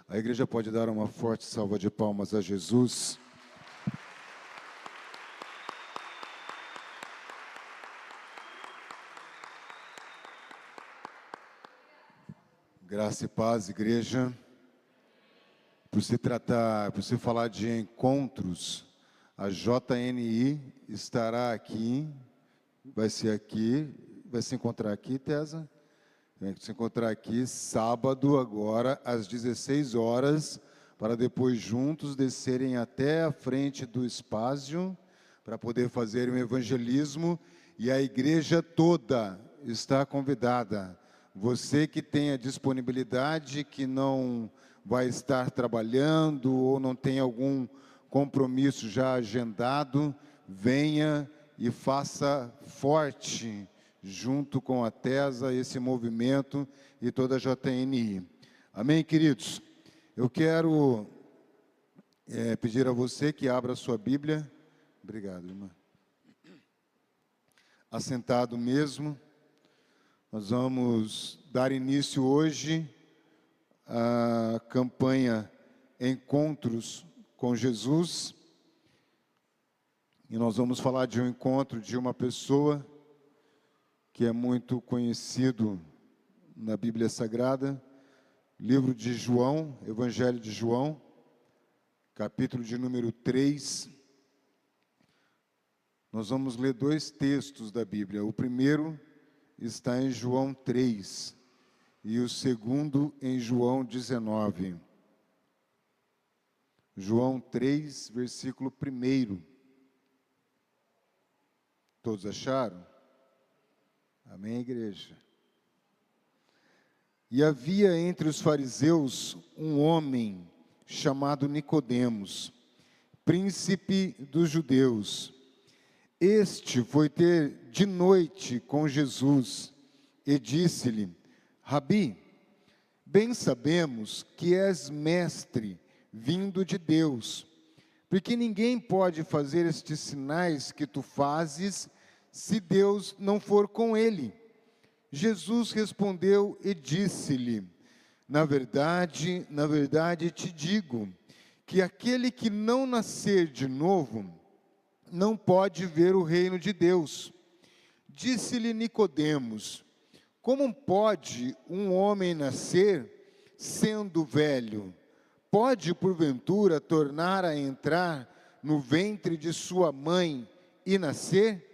A igreja pode dar uma forte salva de palmas a Jesus. Graça e paz, igreja. Por se falar de encontros, a JNI estará aqui, vai se encontrar aqui, Tesa? Vai se encontrar aqui sábado agora, às 16 horas, para depois juntos descerem até a frente do espaço, para poder fazer um evangelismo, e a igreja toda está convidada. Você que tem a disponibilidade, que não vai estar trabalhando ou não tem algum compromisso já agendado, venha e faça forte, junto com a TESA, esse movimento e toda a JNI. Amém, queridos? Eu quero pedir a você que abra a sua Bíblia. Obrigado, irmã. Assentado mesmo. Nós vamos dar início hoje à campanha Encontros com Jesus. E nós vamos falar de um encontro de uma pessoa que é muito conhecido na Bíblia Sagrada, livro de João, Evangelho de João, capítulo de número 3. Nós vamos ler dois textos da Bíblia. O primeiro está em João 3 e o segundo em João 19. João 3, versículo 1. Todos acharam? Amém, igreja? E havia entre os fariseus um homem chamado Nicodemos, príncipe dos judeus. Este foi ter de noite com Jesus e disse-lhe: Rabi, bem sabemos que és mestre vindo de Deus, porque ninguém pode fazer estes sinais que tu fazes se Deus não for com ele. Jesus respondeu e disse-lhe: na verdade te digo, que aquele que não nascer de novo, não pode ver o reino de Deus. Disse-lhe Nicodemos: como pode um homem nascer sendo velho? Pode, porventura, tornar a entrar no ventre de sua mãe e nascer?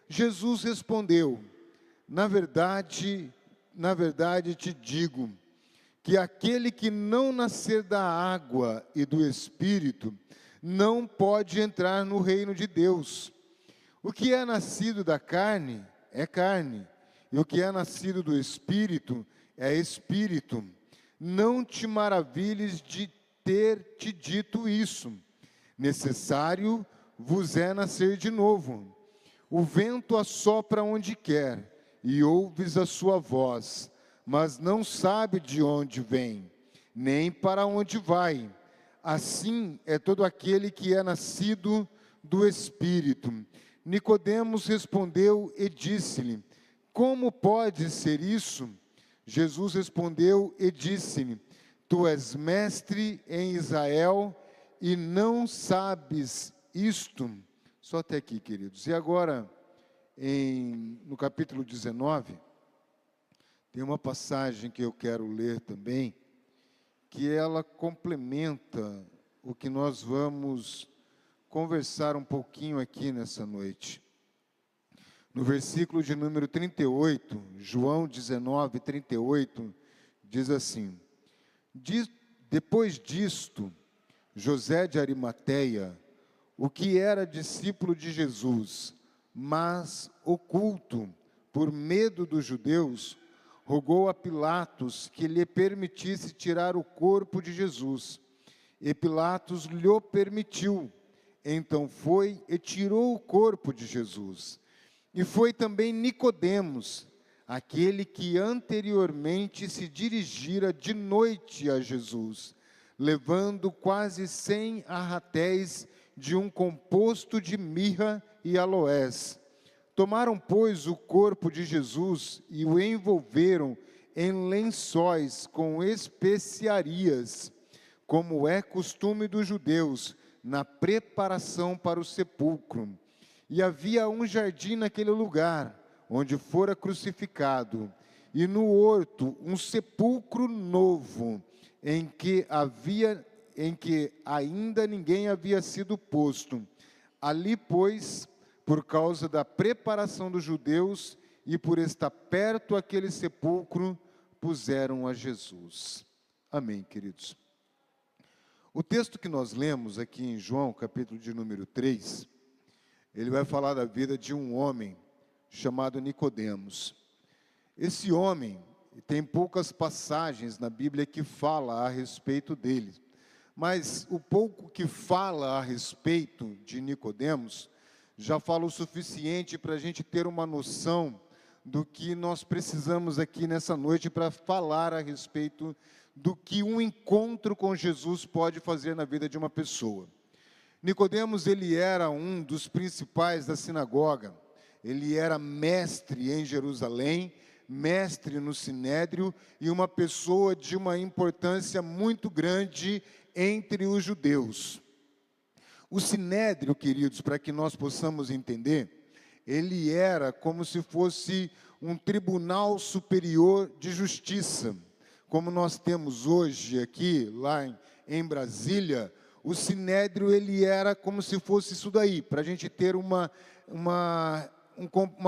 Jesus respondeu: na verdade te digo, que aquele que não nascer da água e do Espírito, não pode entrar no reino de Deus. O que é nascido da carne, é carne, e o que é nascido do Espírito, é Espírito. Não te maravilhes de ter te dito isso. Necessário vos é nascer de novo. O vento assopra onde quer, e ouves a sua voz, mas não sabe de onde vem, nem para onde vai. Assim é todo aquele que é nascido do Espírito. Nicodemos respondeu e disse-lhe: como pode ser isso? Jesus respondeu e disse-lhe: tu és mestre em Israel e não sabes isto? Só até aqui, queridos. E agora, no capítulo 19, tem uma passagem que eu quero ler também, que ela complementa o que nós vamos conversar um pouquinho aqui nessa noite. No versículo de número 38, João 19, 38, diz assim: depois disto, José de Arimateia, o que era discípulo de Jesus, mas oculto por medo dos judeus, rogou a Pilatos que lhe permitisse tirar o corpo de Jesus. E Pilatos lhe permitiu. Então foi e tirou o corpo de Jesus. E foi também Nicodemos, aquele que anteriormente se dirigira de noite a Jesus, levando quase 100 arratéis de um composto de mirra e aloés. Tomaram, pois, o corpo de Jesus e o envolveram em lençóis com especiarias, como é costume dos judeus, na preparação para o sepulcro. E havia um jardim naquele lugar, onde fora crucificado, e no horto um sepulcro novo, em que ainda ninguém havia sido posto. Ali, pois, por causa da preparação dos judeus e por estar perto aquele sepulcro, puseram a Jesus. Amém, queridos. O texto que nós lemos aqui em João, capítulo de número 3, ele vai falar da vida de um homem chamado Nicodemos. Esse homem, tem poucas passagens na Bíblia que fala a respeito dele, mas o pouco que fala a respeito de Nicodemos, já fala o suficiente para a gente ter uma noção do que nós precisamos aqui nessa noite para falar a respeito do que um encontro com Jesus pode fazer na vida de uma pessoa. Nicodemos, ele era um dos principais da sinagoga, ele era mestre em Jerusalém, mestre no Sinédrio e uma pessoa de uma importância muito grande entre os judeus. O Sinédrio, queridos, para que nós possamos entender, ele era como se fosse um tribunal superior de justiça. Como nós temos hoje aqui, lá em Brasília, o Sinédrio, ele era como se fosse isso daí, para a gente ter uma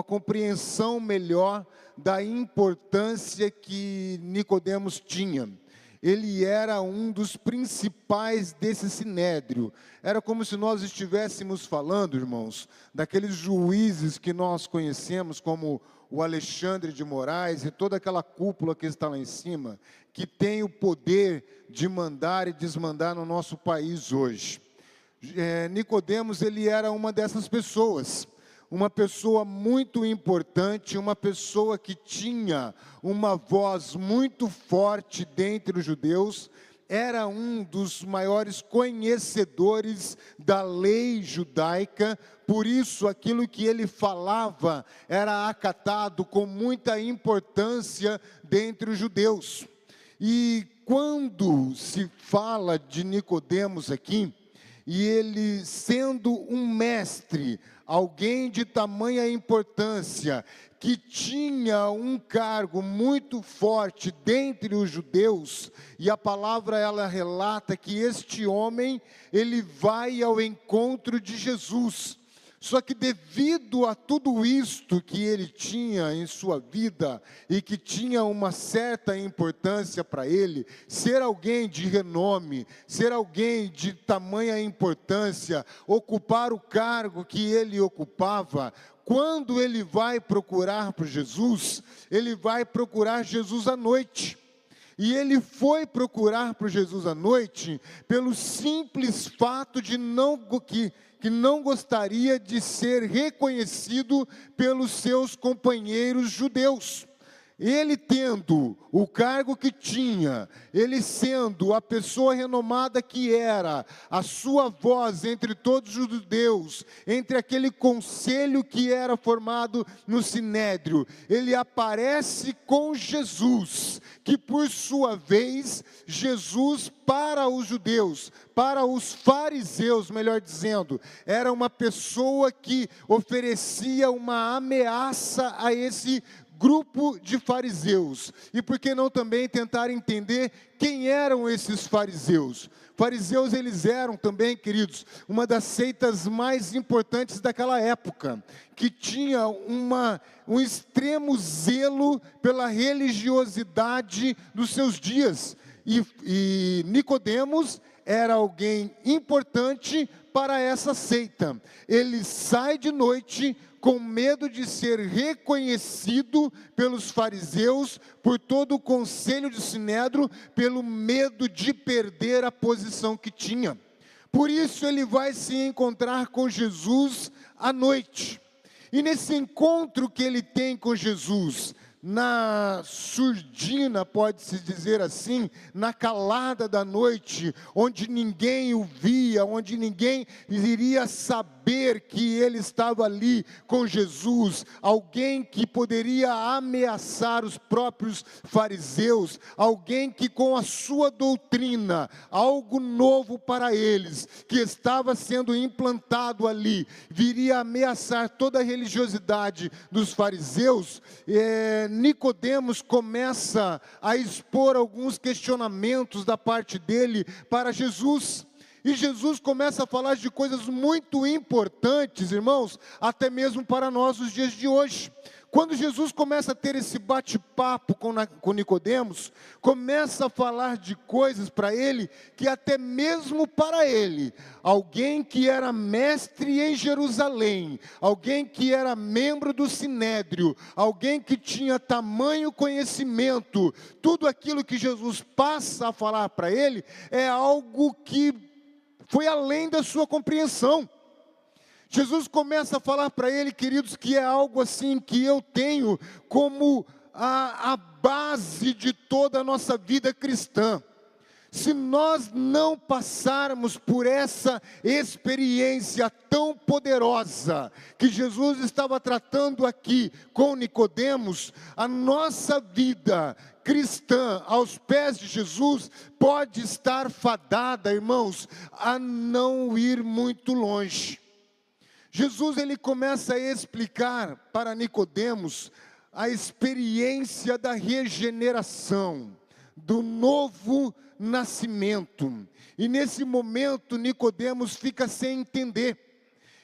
compreensão melhor da importância que Nicodemos tinha. Ele era um dos principais desse sinédrio. Era como se nós estivéssemos falando, irmãos, daqueles juízes que nós conhecemos, como o Alexandre de Moraes e toda aquela cúpula que está lá em cima, que tem o poder de mandar e desmandar no nosso país hoje. Nicodemos, ele era uma dessas pessoas. Uma pessoa muito importante, uma pessoa que tinha uma voz muito forte dentre os judeus, era um dos maiores conhecedores da lei judaica, por isso aquilo que ele falava era acatado com muita importância dentre os judeus. E quando se fala de Nicodemos aqui, e ele sendo um mestre, alguém de tamanha importância, que tinha um cargo muito forte dentre os judeus, e a palavra ela relata que este homem, ele vai ao encontro de Jesus. Só que devido a tudo isto que ele tinha em sua vida, e que tinha uma certa importância para ele, ser alguém de renome, ser alguém de tamanha importância, ocupar o cargo que ele ocupava, quando ele vai procurar por Jesus, ele vai procurar Jesus à noite. E ele foi procurar por Jesus à noite, pelo simples fato de que não gostaria de ser reconhecido pelos seus companheiros judeus. Ele tendo o cargo que tinha, ele sendo a pessoa renomada que era, a sua voz entre todos os judeus, entre aquele conselho que era formado no Sinédrio, ele aparece com Jesus, que por sua vez, Jesus para os judeus, para os fariseus, melhor dizendo, era uma pessoa que oferecia uma ameaça a esse grupo de fariseus. E por que não também tentar entender quem eram esses fariseus? Fariseus, eles eram também, queridos, uma das seitas mais importantes daquela época, que tinha um extremo zelo pela religiosidade dos seus dias. E Nicodemos era alguém importante para essa seita. Ele sai de noite com medo de ser reconhecido pelos fariseus, por todo o conselho de Sinédrio, pelo medo de perder a posição que tinha. Por isso ele vai se encontrar com Jesus à noite. E nesse encontro que ele tem com Jesus, na surdina, pode-se dizer assim, na calada da noite, onde ninguém o via, onde ninguém iria saber que ele estava ali com Jesus, alguém que poderia ameaçar os próprios fariseus, alguém que com a sua doutrina, algo novo para eles, que estava sendo implantado ali, viria ameaçar toda a religiosidade dos fariseus. Nicodemos começa a expor alguns questionamentos da parte dele para Jesus. E Jesus começa a falar de coisas muito importantes, irmãos, até mesmo para nós nos dias de hoje. Quando Jesus começa a ter esse bate-papo com Nicodemos, começa a falar de coisas para ele, que até mesmo para ele, alguém que era mestre em Jerusalém, alguém que era membro do Sinédrio, alguém que tinha tamanho conhecimento, tudo aquilo que Jesus passa a falar para ele, é algo que foi além da sua compreensão. Jesus começa a falar para ele, queridos, que é algo assim que eu tenho como a base de toda a nossa vida cristã. Se nós não passarmos por essa experiência tão poderosa que Jesus estava tratando aqui com Nicodemos, a nossa vida cristã aos pés de Jesus pode estar fadada, irmãos, a não ir muito longe. Jesus, ele começa a explicar para Nicodemos a experiência da regeneração, do novo nascimento. E nesse momento Nicodemos fica sem entender.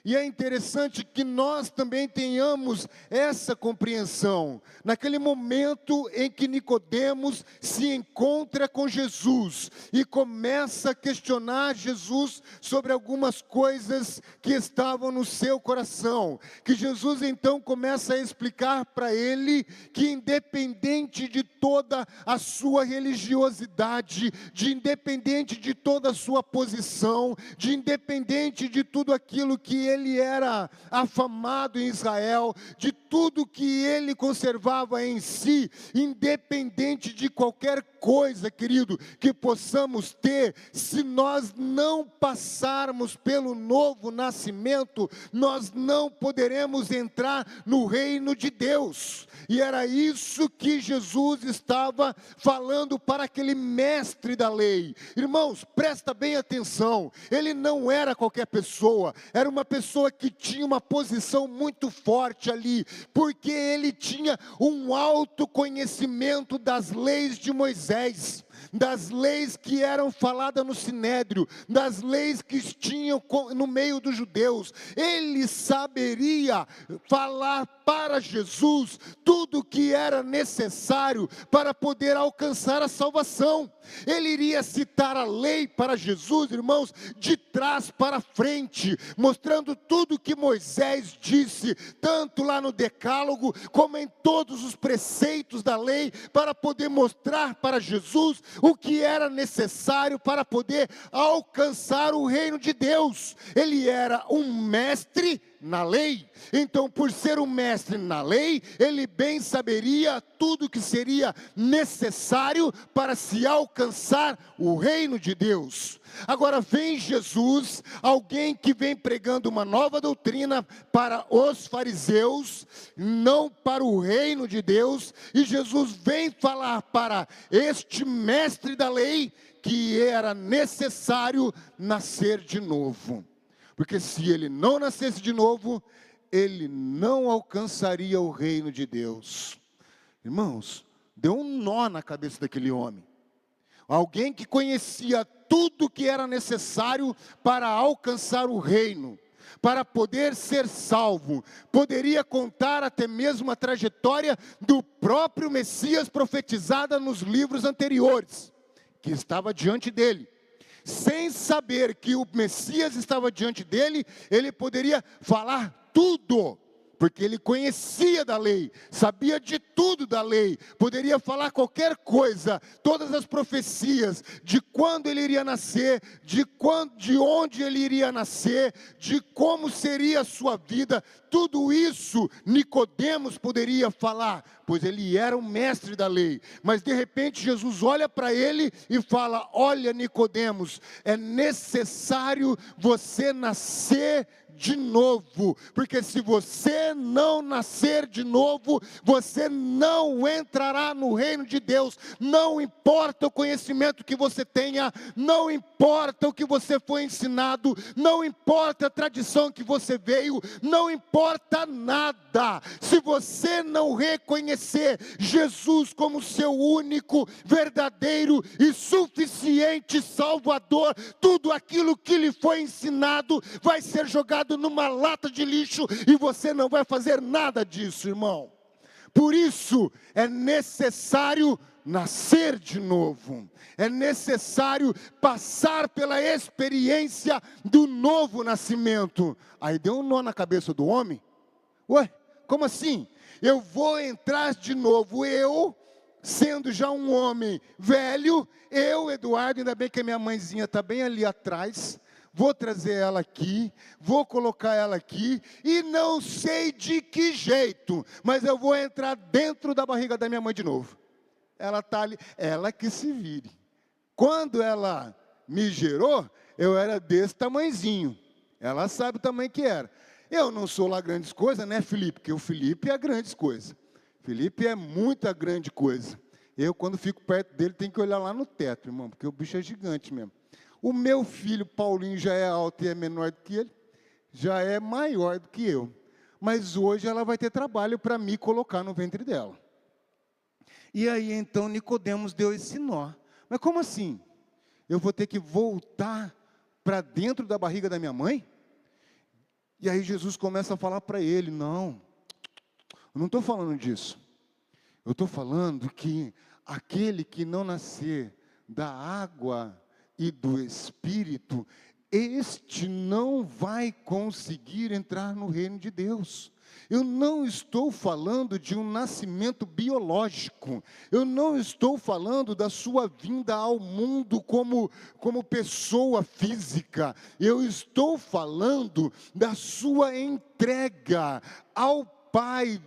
E é interessante que nós também tenhamos essa compreensão. Naquele momento em que Nicodemos se encontra com Jesus e começa a questionar Jesus sobre algumas coisas que estavam no seu coração, que Jesus então começa a explicar para ele que independente de toda a sua religiosidade, independente de toda a sua posição, independente de tudo aquilo que ele era afamado em Israel, de tudo que ele conservava em si, independente de qualquer coisa, querido, que possamos ter, se nós não passarmos pelo novo nascimento, nós não poderemos entrar no reino de Deus. E era isso que Jesus estava falando para aquele mestre da lei. Irmãos, presta bem atenção, ele não era qualquer pessoa, era uma pessoa que tinha uma posição muito forte ali, porque ele tinha um alto conhecimento das leis de Moisés, das leis que eram faladas no Sinédrio, das leis que tinham no meio dos judeus. Ele saberia falar para Jesus tudo o que era necessário para poder alcançar a salvação. Ele iria citar a lei para Jesus, irmãos, de trás para frente, mostrando tudo o que Moisés disse, tanto lá no Decálogo, como em todos os preceitos da lei, para poder mostrar para Jesus o que era necessário para poder alcançar o reino de Deus. Ele era um mestre na lei, então por ser um mestre na lei, ele bem saberia tudo que seria necessário para se alcançar o reino de Deus. Agora vem Jesus, alguém que vem pregando uma nova doutrina para os fariseus, não para o reino de Deus, e Jesus vem falar para este mestre da lei que era necessário nascer de novo. Porque se ele não nascesse de novo, ele não alcançaria o reino de Deus. Irmãos, deu um nó na cabeça daquele homem. Alguém que conhecia tudo que era necessário para alcançar o reino, para poder ser salvo, poderia contar até mesmo a trajetória do próprio Messias profetizada nos livros anteriores, que estava diante dele. Sem saber que o Messias estava diante dele, ele poderia falar tudo, porque ele conhecia da lei, sabia de tudo da lei, poderia falar qualquer coisa, todas as profecias, de quando ele iria nascer, de onde ele iria nascer, de como seria a sua vida, tudo isso Nicodemos poderia falar pois ele era o mestre da lei. Mas de repente Jesus olha para ele e fala: olha, Nicodemos, é necessário você nascer de novo, porque se você não nascer de novo, você não entrará no reino de Deus. Não importa o conhecimento que você tenha, não importa o que você foi ensinado, não importa a tradição que você veio, não importa nada. Se você não reconhecer Jesus como seu único, verdadeiro e suficiente Salvador, tudo aquilo que lhe foi ensinado vai ser jogado numa lata de lixo e você não vai fazer nada disso, irmão. Por isso é necessário nascer de novo, é necessário passar pela experiência do novo nascimento. Aí deu um nó na cabeça do homem. Ué, como assim? Eu vou entrar de novo, eu, sendo já um homem velho, eu, Eduardo, ainda bem que a minha mãezinha está bem ali atrás, vou trazer ela aqui, vou colocar ela aqui, e não sei de que jeito, mas eu vou entrar dentro da barriga da minha mãe de novo. Ela está ali, ela que se vire. Quando ela me gerou, eu era desse tamanhozinho. Ela sabe o tamanho que era. Eu não sou lá grandes coisas, né, Felipe? Porque o Felipe é grandes coisas. Felipe é muita grande coisa. Eu, quando fico perto dele, tenho que olhar lá no teto, irmão, porque o bicho é gigante mesmo. O meu filho, Paulinho, já é alto e é menor do que ele, já é maior do que eu. Mas hoje ela vai ter trabalho para me colocar no ventre dela. E aí, então, Nicodemos deu esse nó. Mas como assim? Eu vou ter que voltar para dentro da barriga da minha mãe? E aí Jesus começa a falar para ele: não, eu não estou falando disso. Eu estou falando que aquele que não nascer da água e do Espírito, este não vai conseguir entrar no reino de Deus. Eu não estou falando de um nascimento biológico, eu não estou falando da sua vinda ao mundo como pessoa física, eu estou falando da sua entrega ao Pai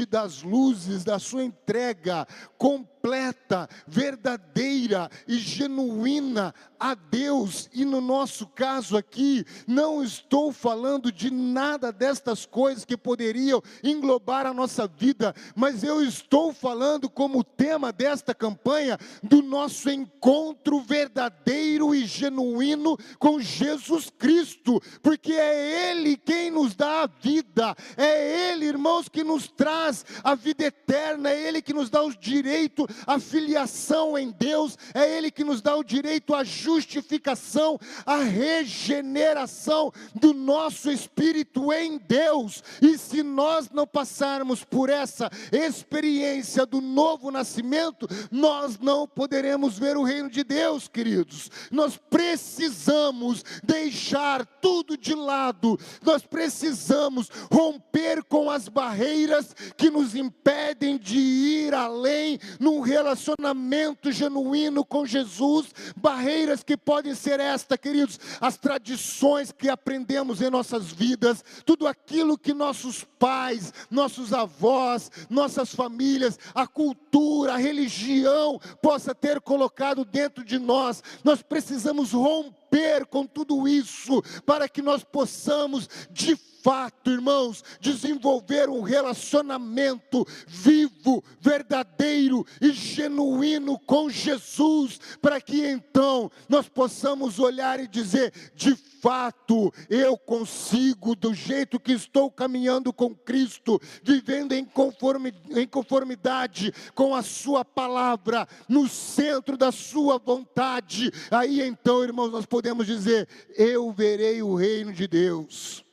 das luzes, da sua entrega completa, verdadeira e genuína a Deus. E no nosso caso aqui, não estou falando de nada destas coisas que poderiam englobar a nossa vida, mas eu estou falando como tema desta campanha, do nosso encontro verdadeiro e genuíno com Jesus Cristo, porque é Ele quem nos dá a vida, é Ele, irmãos, que nos traz a vida eterna, é Ele que nos dá o direito à filiação em Deus, é Ele que nos dá o direito à justificação, à regeneração do nosso espírito em Deus. E se nós não passarmos por essa experiência do novo nascimento, nós não poderemos ver o reino de Deus, queridos. Nós precisamos deixar tudo de lado, nós precisamos romper com as barreiras que nos impedem de ir além num relacionamento genuíno com Jesus. Barreiras que podem ser queridos, as tradições que aprendemos em nossas vidas, tudo aquilo que nossos pais, nossos avós, nossas famílias, a cultura, a religião possa ter colocado dentro de nós. Nós precisamos romper com tudo isso para que nós possamos de fato, irmãos, desenvolver um relacionamento vivo, verdadeiro e genuíno com Jesus, para que então nós possamos olhar e dizer: de fato, eu consigo, do jeito que estou caminhando com Cristo, vivendo em conformidade com a sua palavra, no centro da sua vontade. Aí então, irmãos, nós podemos dizer: eu verei o reino de Deus.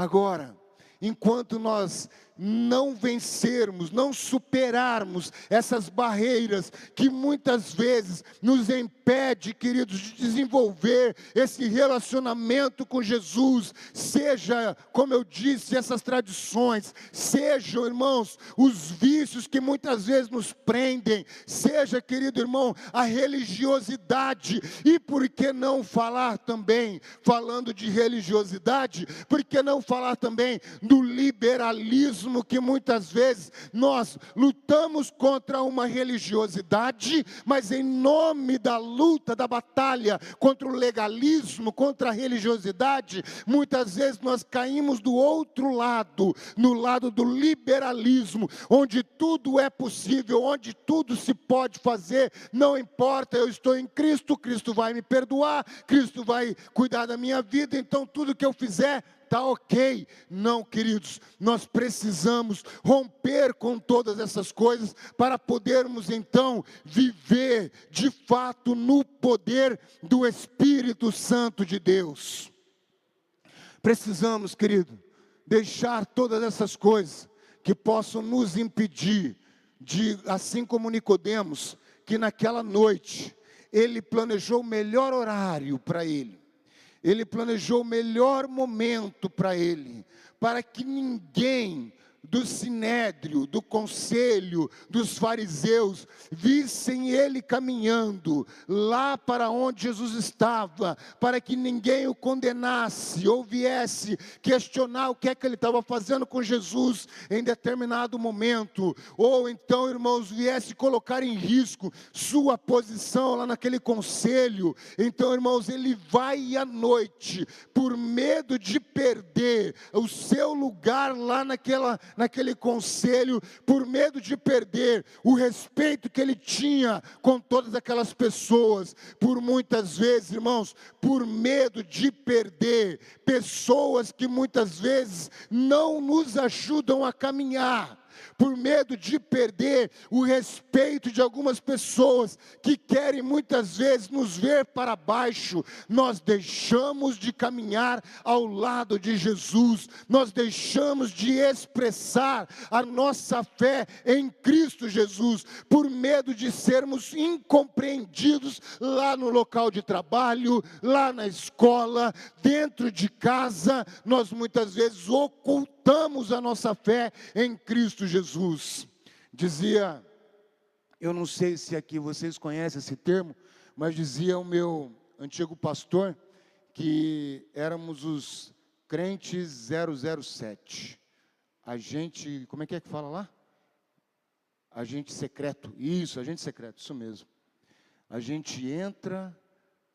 Agora, enquanto nós não vencermos, não superarmos essas barreiras que muitas vezes nos impedem impede, queridos, de desenvolver esse relacionamento com Jesus. Seja, como eu disse, essas tradições, sejam, irmãos, os vícios que muitas vezes nos prendem, seja, querido irmão, a religiosidade. E por que não falar também, falando de religiosidade, por que não falar também do liberalismo, que muitas vezes nós lutamos contra uma religiosidade, mas em nome da luta, da batalha contra o legalismo, contra a religiosidade, muitas vezes nós caímos do outro lado, no lado do liberalismo, onde tudo é possível, onde tudo se pode fazer, não importa, eu estou em Cristo, Cristo vai me perdoar, Cristo vai cuidar da minha vida, então tudo que eu fizer está ok. Não, queridos, nós precisamos romper com todas essas coisas para podermos então viver de fato no poder do Espírito Santo de Deus. Precisamos, querido, deixar todas essas coisas que possam nos impedir de, assim como Nicodemos, que naquela noite ele planejou o melhor horário para ele. Ele planejou o melhor momento para ele, para que ninguém do sinédrio, do conselho, dos fariseus, vissem ele caminhando lá para onde Jesus estava, para que ninguém o condenasse, ou viesse questionar o que é que ele estava fazendo com Jesus em determinado momento, ou então, irmãos, viesse colocar em risco sua posição lá naquele conselho. Então, irmãos, ele vai à noite, por medo de perder o seu lugar lá naquele conselho, por medo de perder o respeito que ele tinha com todas aquelas pessoas, por muitas vezes, irmãos, por medo de perder pessoas que muitas vezes não nos ajudam a caminhar, por medo de perder o respeito de algumas pessoas que querem muitas vezes nos ver para baixo, nós deixamos de caminhar ao lado de Jesus, nós deixamos de expressar a nossa fé em Cristo Jesus, por medo de sermos incompreendidos lá no local de trabalho, lá na escola, dentro de casa, nós muitas vezes ocultamos a nossa fé em Cristo Jesus. Dizia, eu não sei se aqui vocês conhecem esse termo, mas dizia o meu antigo pastor, que éramos os crentes 007. Agente, como é que fala lá? Agente secreto, isso mesmo. A gente entra,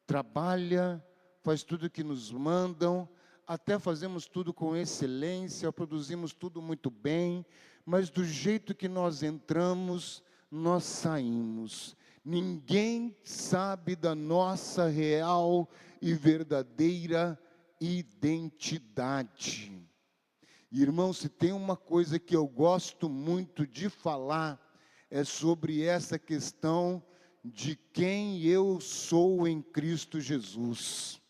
trabalha, faz tudo que nos mandam, até fazemos tudo com excelência, produzimos tudo muito bem, mas do jeito que nós entramos, nós saímos. Ninguém sabe da nossa real e verdadeira identidade. Irmão, se tem uma coisa que eu gosto muito de falar, é sobre essa questão de quem eu sou em Cristo Jesus.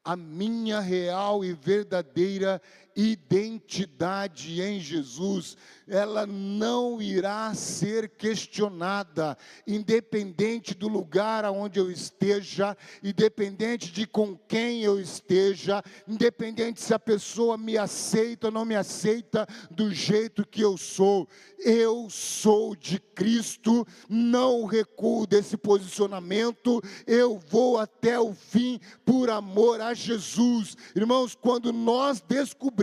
A minha real e verdadeira identidade em Jesus, ela não irá ser questionada, independente do lugar aonde eu esteja, independente de com quem eu esteja, independente se a pessoa me aceita ou não me aceita do jeito que eu sou de Cristo, não recuo desse posicionamento, eu vou até o fim por amor a Jesus. Irmãos, quando nós descobrimos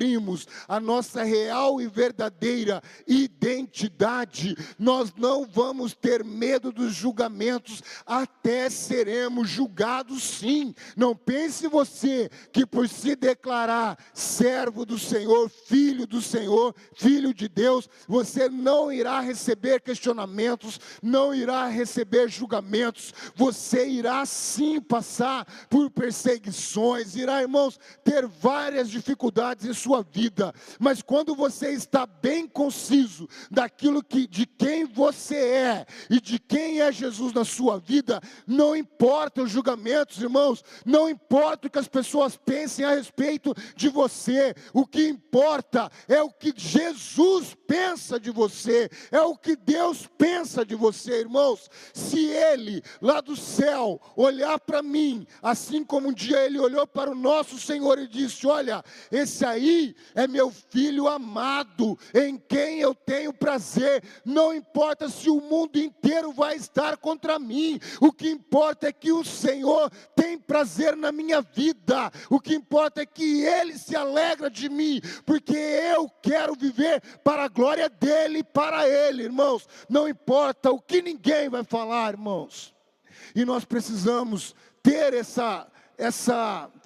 a nossa real e verdadeira identidade, nós não vamos ter medo dos julgamentos, até seremos julgados sim. Não pense você que por se declarar servo do Senhor, filho de Deus, você não irá receber questionamentos, não irá receber julgamentos, você irá sim passar por perseguições, irá, irmãos, ter várias dificuldades em sua sua vida. Mas quando você está bem conciso daquilo de quem você é e de quem é Jesus na sua vida, não importa os julgamentos, irmãos, não importa o que as pessoas pensem a respeito de você, o que importa é o que Jesus pensa de você, é o que Deus pensa de você, irmãos. Se Ele, lá do céu, olhar para mim, assim como um dia Ele olhou para o nosso Senhor e disse: olha, esse aí é meu filho amado, em quem eu tenho prazer, não importa se o mundo inteiro vai estar contra mim, o que importa é que o Senhor tem prazer na minha vida, o que importa é que Ele se alegra de mim, porque eu quero viver para a glória dEle e para Ele, irmãos. Não importa o que ninguém vai falar, irmãos. E nós precisamos ter essa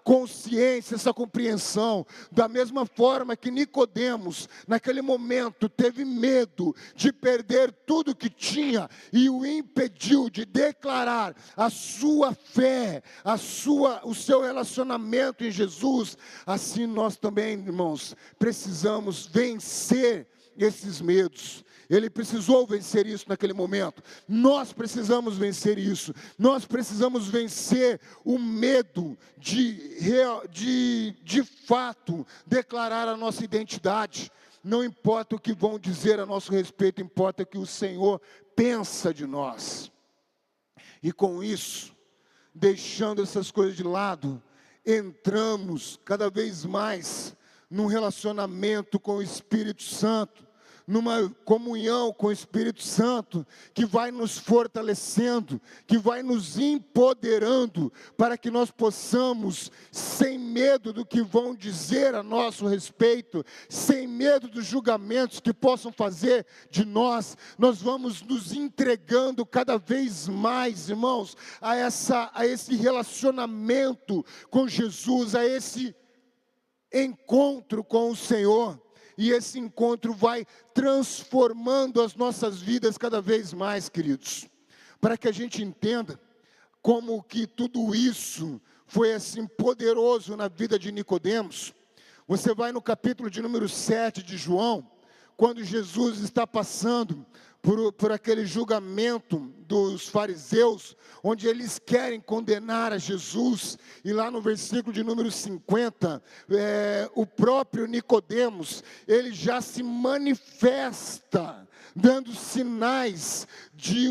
consciência, essa compreensão, da mesma forma que Nicodemos, naquele momento, teve medo de perder tudo que tinha e o impediu de declarar a sua fé, o seu relacionamento em Jesus. Assim nós também, irmãos, precisamos vencer esses medos. Ele precisou vencer isso naquele momento. Nós precisamos vencer isso. Nós precisamos vencer o medo de fato declarar a nossa identidade. Não importa o que vão dizer a nosso respeito, importa o que o Senhor pensa de nós. E com isso, deixando essas coisas de lado, entramos cada vez mais num relacionamento com o Espírito Santo, numa comunhão com o Espírito Santo, que vai nos fortalecendo, que vai nos empoderando, para que nós possamos, sem medo do que vão dizer a nosso respeito, sem medo dos julgamentos que possam fazer de nós, nós vamos nos entregando cada vez mais, irmãos, a esse relacionamento com Jesus, a esse encontro com o Senhor. E esse encontro vai transformando as nossas vidas cada vez mais, queridos. Para que a gente entenda como que tudo isso foi assim poderoso na vida de Nicodemos. Você vai no capítulo de número 7 de João, quando Jesus está passando por aquele julgamento dos fariseus, onde eles querem condenar a Jesus, e lá no versículo de número 50, o próprio Nicodemos, ele já se manifesta, dando sinais de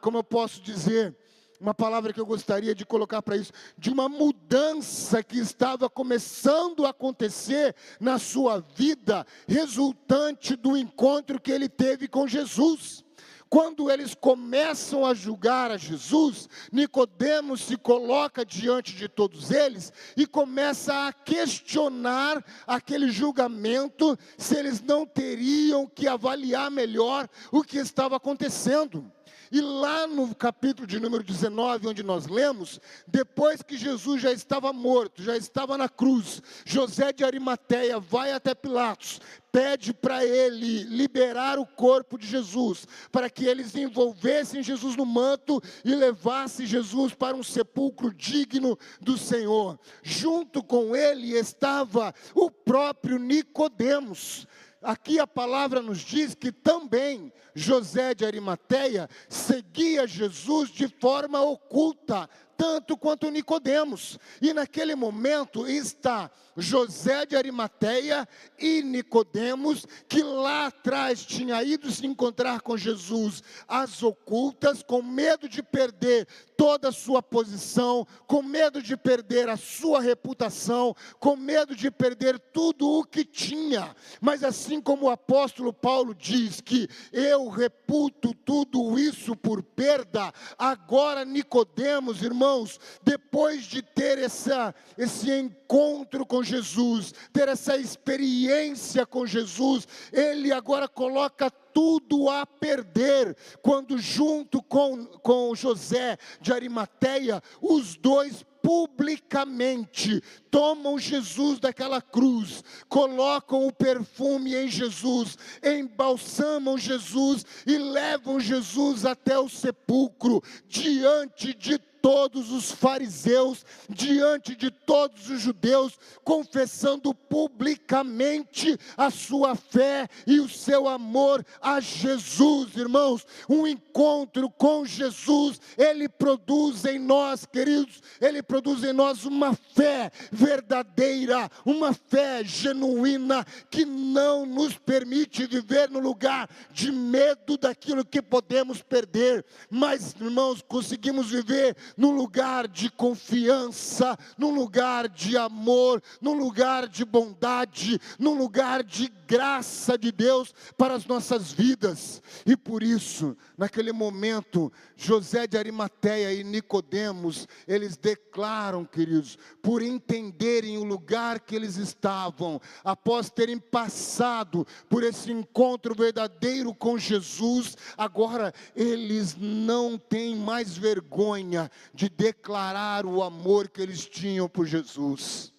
como eu posso dizer, uma palavra que eu gostaria de colocar para isso, de uma mudança que estava começando a acontecer na sua vida, resultante do encontro que ele teve com Jesus. Quando eles começam a julgar a Jesus, Nicodemos se coloca diante de todos eles e começa a questionar aquele julgamento, se eles não teriam que avaliar melhor o que estava acontecendo. E lá no capítulo de número 19, onde nós lemos, depois que Jesus já estava morto, já estava na cruz, José de Arimateia vai até Pilatos, pede para ele liberar o corpo de Jesus, para que eles envolvessem Jesus no manto e levassem Jesus para um sepulcro digno do Senhor. Junto com ele estava o próprio Nicodemos. Aqui a palavra nos diz que também José de Arimateia seguia Jesus de forma oculta, tanto quanto Nicodemos. E naquele momento está José de Arimateia e Nicodemos, que lá atrás tinha ido se encontrar com Jesus às ocultas, com medo de perder toda a sua posição, com medo de perder a sua reputação, com medo de perder tudo o que tinha. Mas assim como o apóstolo Paulo diz que eu reputo tudo isso por perda, agora Nicodemos, irmãos, depois de ter esse encontro com Jesus, ter essa experiência com Jesus, ele agora coloca tudo a perder, quando junto com José de Arimateia, os dois publicamente tomam Jesus daquela cruz, colocam o perfume em Jesus, embalsamam Jesus e levam Jesus até o sepulcro, diante de todos os fariseus, diante de todos os judeus, confessando publicamente a sua fé e o seu amor a Jesus, irmãos. Um encontro com Jesus, ele produz em nós, queridos, ele produz em nós uma fé verdadeira, uma fé genuína, que não nos permite viver no lugar de medo daquilo que podemos perder, mas, irmãos, conseguimos viver num lugar de confiança, num lugar de amor, num lugar de bondade, num lugar de graça de Deus para as nossas vidas. E por isso, naquele momento, José de Arimateia e Nicodemos, eles declaram, queridos, por entenderem o lugar que eles estavam, após terem passado por esse encontro verdadeiro com Jesus, agora eles não têm mais vergonha de declarar o amor que eles tinham por Jesus.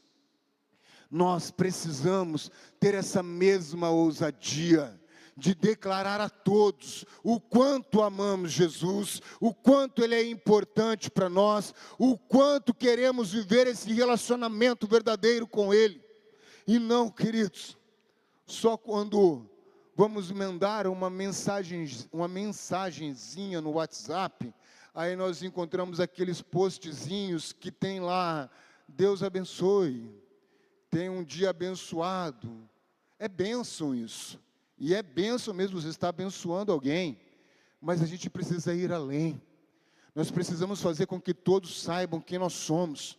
Nós precisamos ter essa mesma ousadia de declarar a todos o quanto amamos Jesus, o quanto Ele é importante para nós, o quanto queremos viver esse relacionamento verdadeiro com Ele. E não, queridos, só quando vamos mandar uma mensagenzinha no WhatsApp, aí nós encontramos aqueles postzinhos que tem lá, Deus abençoe, tem um dia abençoado. É bênção isso. E é bênção mesmo, você está abençoando alguém, mas a gente precisa ir além. Nós precisamos fazer com que todos saibam quem nós somos,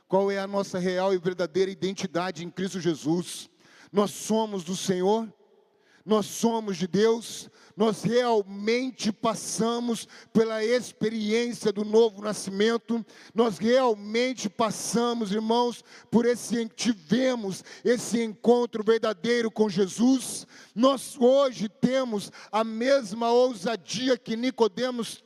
qual é a nossa real e verdadeira identidade em Cristo Jesus. Nós somos do Senhor, nós somos de Deus, nós realmente passamos pela experiência do novo nascimento, nós realmente passamos, irmãos, tivemos esse encontro verdadeiro com Jesus. Nós hoje temos a mesma ousadia que Nicodemos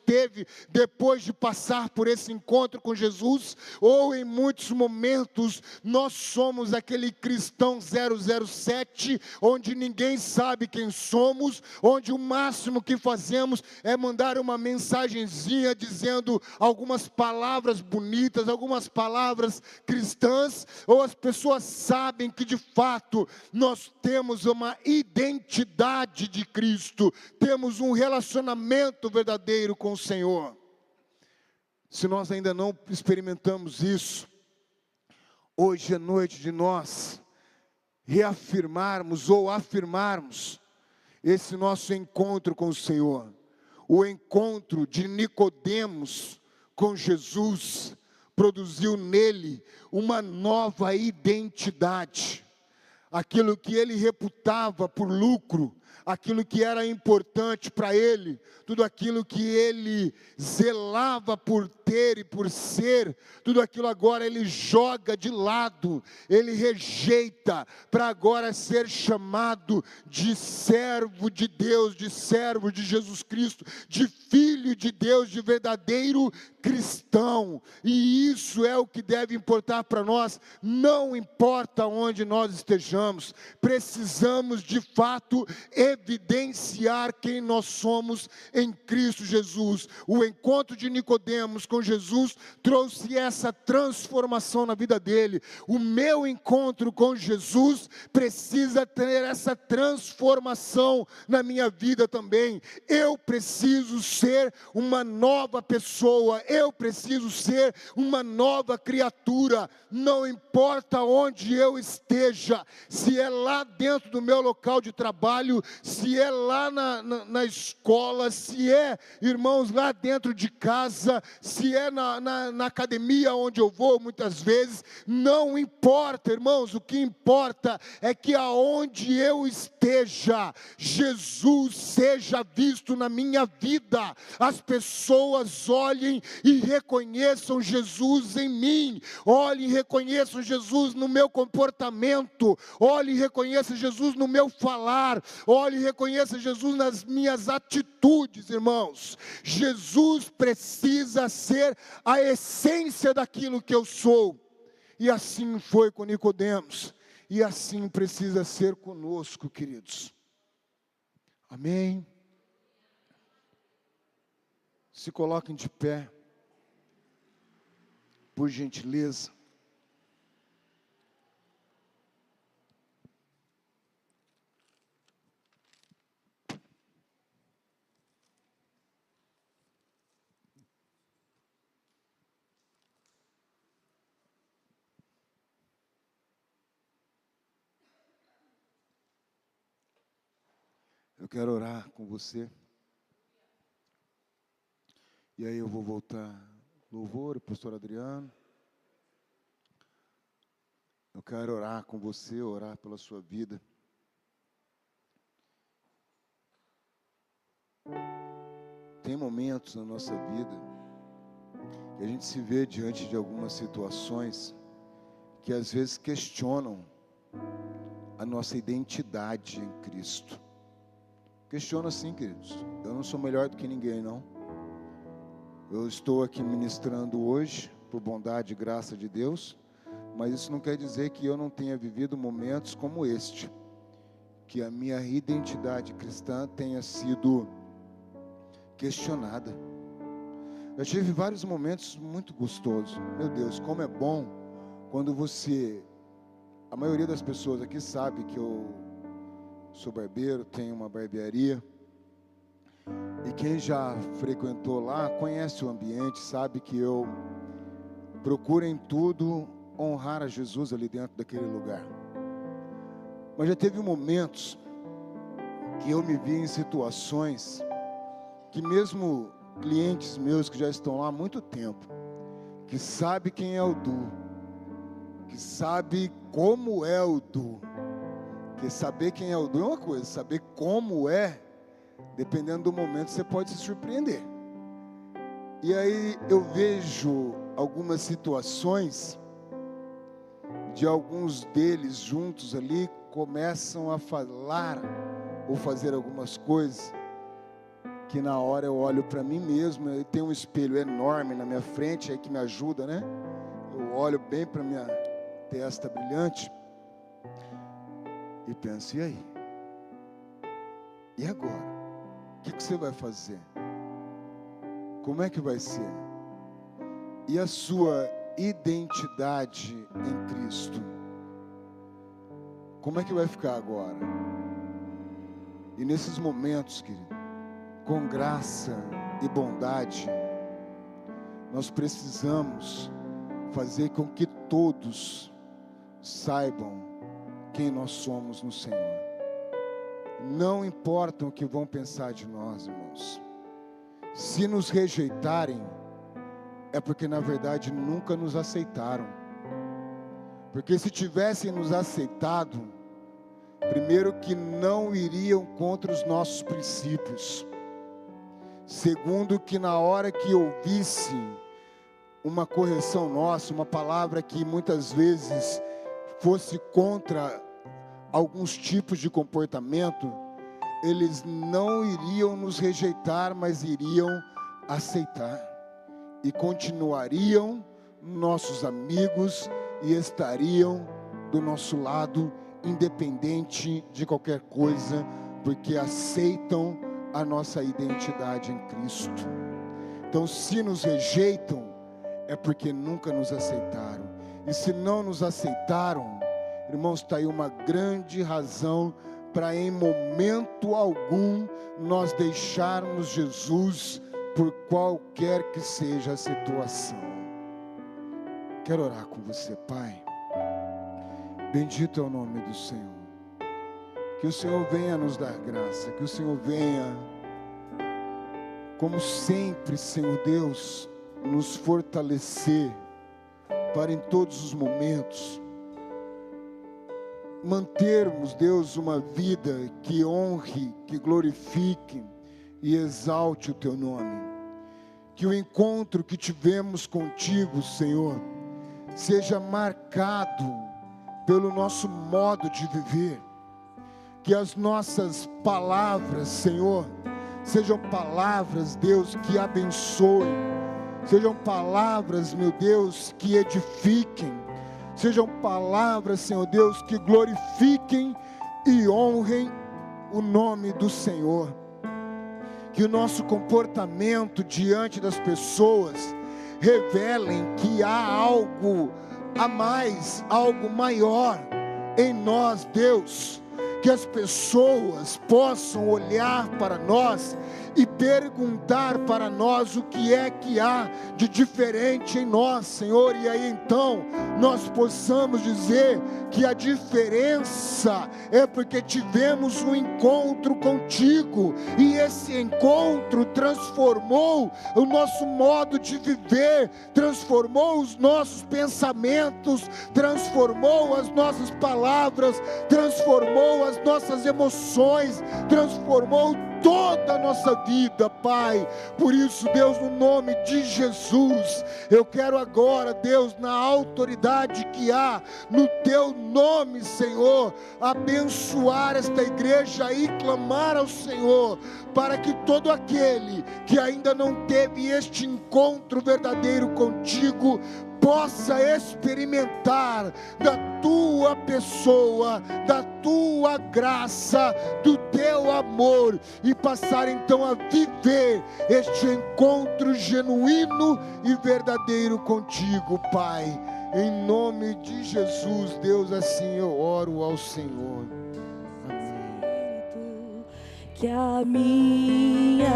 teve depois de passar por esse encontro com Jesus, ou em muitos momentos nós somos aquele cristão 007, onde ninguém sabe quem somos, onde o máximo que fazemos é mandar uma mensagenzinha dizendo algumas palavras bonitas, algumas palavras cristãs, ou as pessoas sabem que de fato nós temos uma identidade de Cristo, temos um relacionamento verdadeiro com o Senhor. Se nós ainda não experimentamos isso, hoje é noite de nós reafirmarmos ou afirmarmos esse nosso encontro com o Senhor. O encontro de Nicodemos com Jesus produziu nele uma nova identidade. Aquilo que ele reputava por lucro, aquilo que era importante para ele, tudo aquilo que ele zelava por ter e por ser, tudo aquilo agora ele joga de lado, ele rejeita, para agora ser chamado de servo de Deus, de servo de Jesus Cristo, de filho de Deus, de verdadeiro cristão. E isso é o que deve importar para nós, não importa onde nós estejamos, precisamos de fato evidenciar quem nós somos em Cristo Jesus. O encontro de Nicodemos com Jesus trouxe essa transformação na vida dele. O meu encontro com Jesus precisa ter essa transformação na minha vida também. Eu preciso ser uma nova pessoa, eu preciso ser uma nova criatura, não importa onde eu esteja, se é lá dentro do meu local de trabalho, se é lá na escola, se é, irmãos, lá dentro de casa, se é na academia onde eu vou muitas vezes, não importa, irmãos, o que importa é que aonde eu esteja, Jesus seja visto na minha vida, as pessoas olhem e reconheçam Jesus em mim, olhem e reconheçam Jesus no meu comportamento, olhem e reconheçam Jesus no meu falar, olhe e reconheça Jesus nas minhas atitudes, irmãos. Jesus precisa ser a essência daquilo que eu sou. E assim foi com Nicodemos, e assim precisa ser conosco, queridos. Amém? Se coloquem de pé. por gentileza. Eu quero orar com você. E aí eu vou voltar louvor, o pastor Adriano. Eu quero orar com você, orar pela sua vida. Tem momentos na nossa vida que a gente se vê diante de algumas situações que às vezes questionam a nossa identidade em Cristo. Questiona sim, queridos. Eu não sou melhor do que ninguém, não. Eu estou aqui ministrando hoje, por bondade e graça de Deus, mas isso não quer dizer que eu não tenha vivido momentos como este, que a minha identidade cristã tenha sido questionada. Eu tive vários momentos muito gostosos. Meu Deus, como é bom quando você... A maioria das pessoas aqui sabe que eu sou barbeiro, tenho uma barbearia. E quem já frequentou lá, conhece o ambiente, sabe que eu procuro em tudo honrar a Jesus ali dentro daquele lugar. Mas já teve momentos que eu me vi em situações que mesmo clientes meus que já estão lá há muito tempo, que sabe quem é o Du, que sabe como é o Du, porque saber quem é o Du é uma coisa, saber como é, dependendo do momento, você pode se surpreender. E aí eu vejo algumas situações de alguns deles juntos ali, começam a falar ou fazer algumas coisas, que na hora eu olho para mim mesmo, e tem um espelho enorme na minha frente, aí que me ajuda, né? Eu olho bem para minha testa brilhante, e penso, e aí? E agora? O que você vai fazer? Como é que vai ser? E a sua identidade em Cristo? Como é que vai ficar agora? E nesses momentos, querido, com graça e bondade, nós precisamos fazer com que todos saibam quem nós somos no Senhor. Não importa o que vão pensar de nós, irmãos. Se nos rejeitarem, é porque na verdade nunca nos aceitaram. Porque se tivessem nos aceitado, primeiro que não iriam contra os nossos princípios. Segundo que na hora que ouvisse uma correção nossa, uma palavra que muitas vezes fosse contra alguns tipos de comportamento, eles não iriam nos rejeitar, mas iriam aceitar. E continuariam nossos amigos e estariam do nosso lado, independente de qualquer coisa, porque aceitam a nossa identidade em Cristo. Então, se nos rejeitam, é porque nunca nos aceitaram. E se não nos aceitaram, irmãos, está aí uma grande razão para em momento algum nós deixarmos Jesus por qualquer que seja a situação. Quero orar com você, Pai. Bendito é o nome do Senhor. Que o Senhor venha nos dar graça, que o Senhor venha, como sempre, Senhor Deus, nos fortalecer para em todos os momentos mantermos, Deus, uma vida que honre, que glorifique e exalte o Teu nome. Que o encontro que tivemos contigo, Senhor, seja marcado pelo nosso modo de viver. Que as nossas palavras, Senhor, sejam palavras, Deus, que abençoem. Sejam palavras, meu Deus, que edifiquem. Sejam palavras, Senhor Deus, que glorifiquem e honrem o nome do Senhor. Que o nosso comportamento diante das pessoas revelem que há algo a mais, algo maior em nós, Deus. Que as pessoas possam olhar para nós e perguntar para nós o que é que há de diferente em nós, Senhor. E aí então nós possamos dizer que a diferença é porque tivemos um encontro contigo, e esse encontro transformou o nosso modo de viver, transformou os nossos pensamentos, transformou as nossas palavras, transformou as nossas emoções, transformou toda a nossa vida, Pai. Por isso, Deus, no nome de Jesus, eu quero agora, Deus, na autoridade que há no Teu nome, Senhor, abençoar esta igreja e clamar ao Senhor, para que todo aquele que ainda não teve este encontro verdadeiro contigo, possa experimentar da Tua pessoa, da Tua graça, do Teu amor, e passar então a viver este encontro genuíno e verdadeiro contigo, Pai. Em nome de Jesus, Deus, assim eu oro ao Senhor. Amém. Que a minha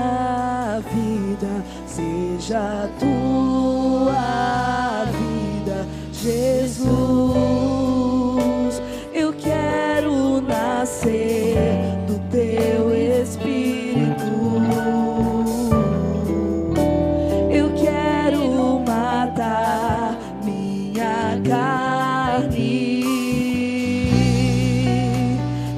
vida seja Tua vida, Jesus. Eu quero nascer do Teu Espírito. Eu quero matar minha carne,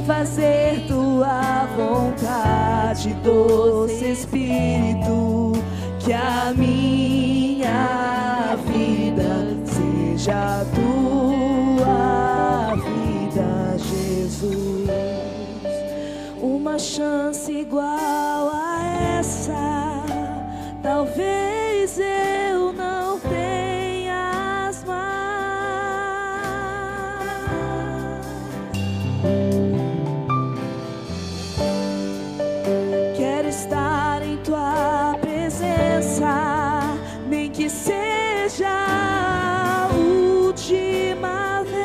fazer Tua vontade, doce Espírito. Que a minha vida seja Tua vida, Jesus. Uma chance igual a essa, talvez eu não tenha mais. Quero estar em Tua presença, nem que seja a última vez.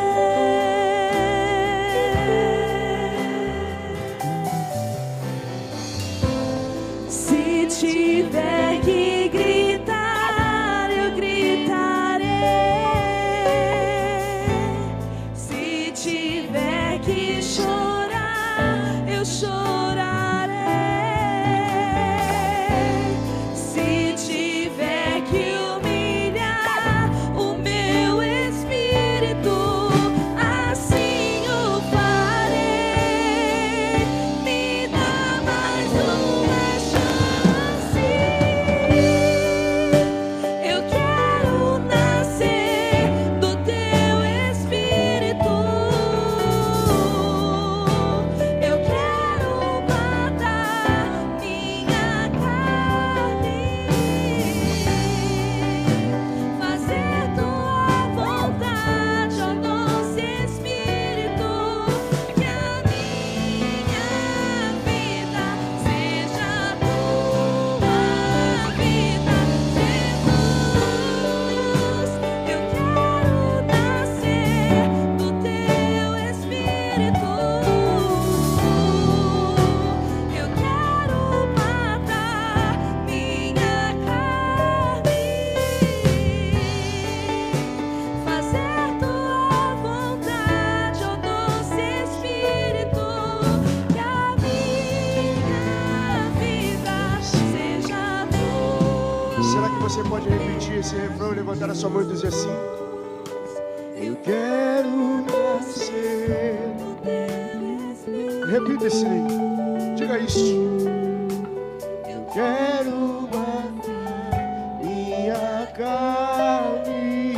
Se tiver que gritar, eu gritarei. Se tiver que chorar, eu chorarei. Se tiver que humilhar o meu espírito, assim o farei. Me dá mais uma chance. Eu quero nascer do Teu Espírito. Eu quero matar minha carne, fazer Tua vontade, ó doce Espírito. Que a minha vida seja Tua vida, Jesus. Eu quero nascer do Teu Espírito. Eu quero matar minha carne, fazer Tua vontade, ó doce Espírito. Que a minha vida seja Tua. Será que você pode repetir esse refrão, levantar a sua mão e dizer assim: eu quero nascer. Repita esse aí. Diga isso. Eu quero matar minha carne,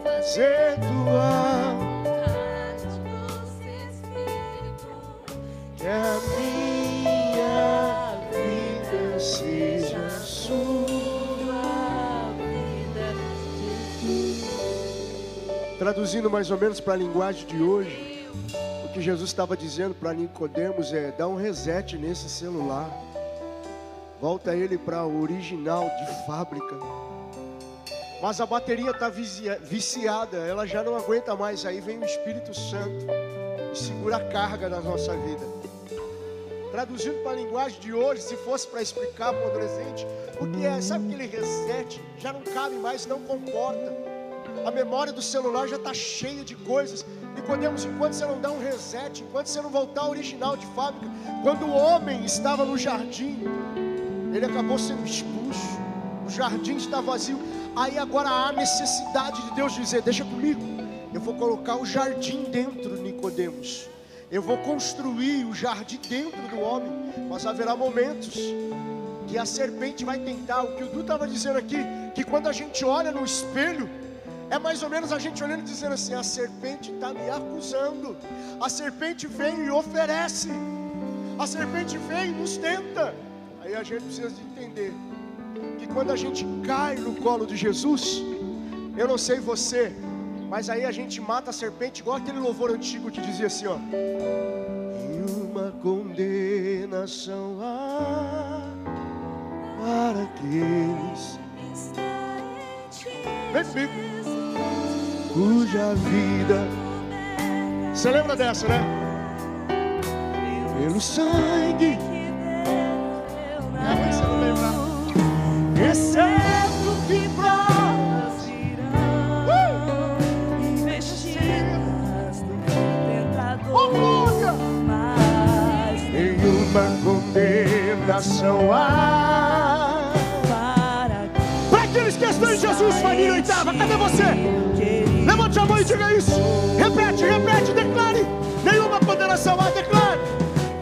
fazer Tua que a minha vida seja Sua vida. Traduzindo mais ou menos para a linguagem de hoje, o que Jesus estava dizendo para Nicodemos é: dá um reset nesse celular. Volta ele para o original de fábrica. Mas a bateria está viciada, ela já não aguenta mais. Aí vem o Espírito Santo e segura a carga da nossa vida. Traduzindo para a linguagem de hoje, se fosse para explicar para o adolescente, o que é? Sabe aquele reset? Já não cabe mais, não comporta. A memória do celular já está cheia de coisas. E enquanto você não dá um reset, enquanto você não voltar ao original de fábrica, quando o homem estava no jardim, ele acabou sendo expulso, o jardim está vazio. Aí agora há necessidade de Deus dizer: deixa comigo, eu vou colocar o jardim dentro de Nicodemos, eu vou construir o jardim dentro do homem. Mas haverá momentos que a serpente vai tentar. O que o Du estava dizendo aqui, que quando a gente olha no espelho, é mais ou menos a gente olhando e dizendo assim: a serpente está me acusando, a serpente veio e oferece, a serpente veio e nos tenta. Aí a gente precisa de entender que quando a gente cai no colo de Jesus, eu não sei você, mas aí a gente mata a serpente, igual aquele louvor antigo que dizia assim, ó: e uma condenação há para aqueles, vem comigo, cuja vida, você lembra dessa, né? Pelo sangue, você não lembra, exceto que provas investidas no tentador, mas em uma condenação há para aqueles que estão em Jesus. Família oitava, cadê você? Levante a mão e diga isso. Repete, declare. Nenhuma condenação há, declare.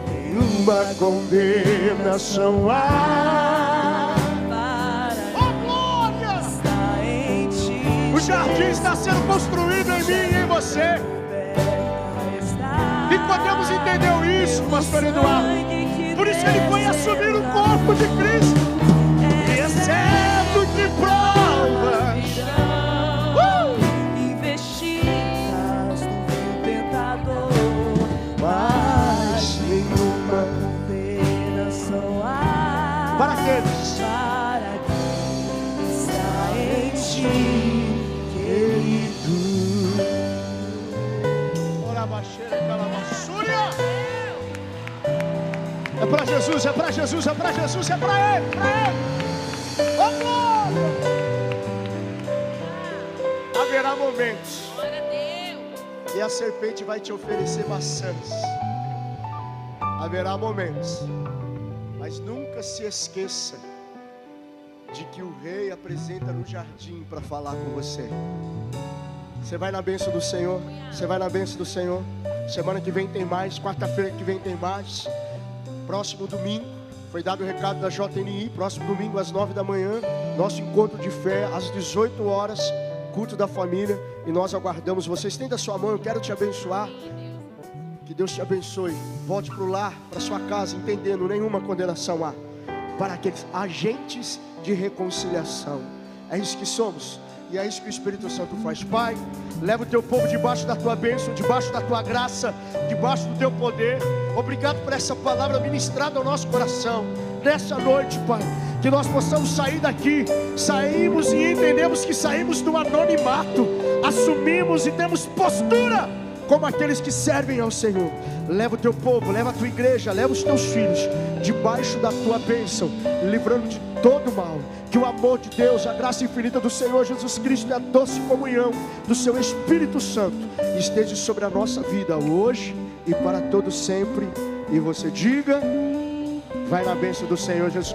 Nenhuma condenação há. O jardim está sendo construído em mim e em você. Nicodemos entendeu isso, pastor Eduardo. Por isso ele foi assumir o corpo de Cristo. E exceto que provas investidas no tentador, mas nenhuma condenação há para aqueles para quem está em ti. É para Jesus, é para Jesus, é para Jesus, é para Ele, Oh, glória! Haverá momentos e a serpente vai te oferecer maçãs. Haverá momentos, mas nunca se esqueça de que o rei apresenta no jardim para falar com você. Você vai na bênção do Senhor, você vai na bênção do Senhor. Semana que vem tem mais, quarta-feira que vem tem mais. Próximo domingo, foi dado o recado da JNI, próximo domingo às 9 da manhã, nosso encontro de fé, às 18 horas, culto da família, e nós aguardamos você. Estenda a sua mão, eu quero te abençoar. Que Deus te abençoe. Volte para o lar, para sua casa, entendendo, nenhuma condenação há para aqueles agentes de reconciliação. É isso que somos. E é isso que o Espírito Santo faz. Pai, leva o teu povo debaixo da tua bênção, debaixo da tua graça, debaixo do teu poder. Obrigado por essa palavra ministrada ao nosso coração nessa noite, Pai. Que nós possamos sair daqui, saímos e entendemos que saímos do anonimato, assumimos e temos postura como aqueles que servem ao Senhor. Leva o teu povo, leva a tua igreja, leva os teus filhos debaixo da tua bênção, livrando de todo mal. Que o amor de Deus, a graça infinita do Senhor Jesus Cristo e a doce comunhão do seu Espírito Santo esteja sobre a nossa vida hoje e para todo sempre. E você diga: vai na bênção do Senhor Jesus.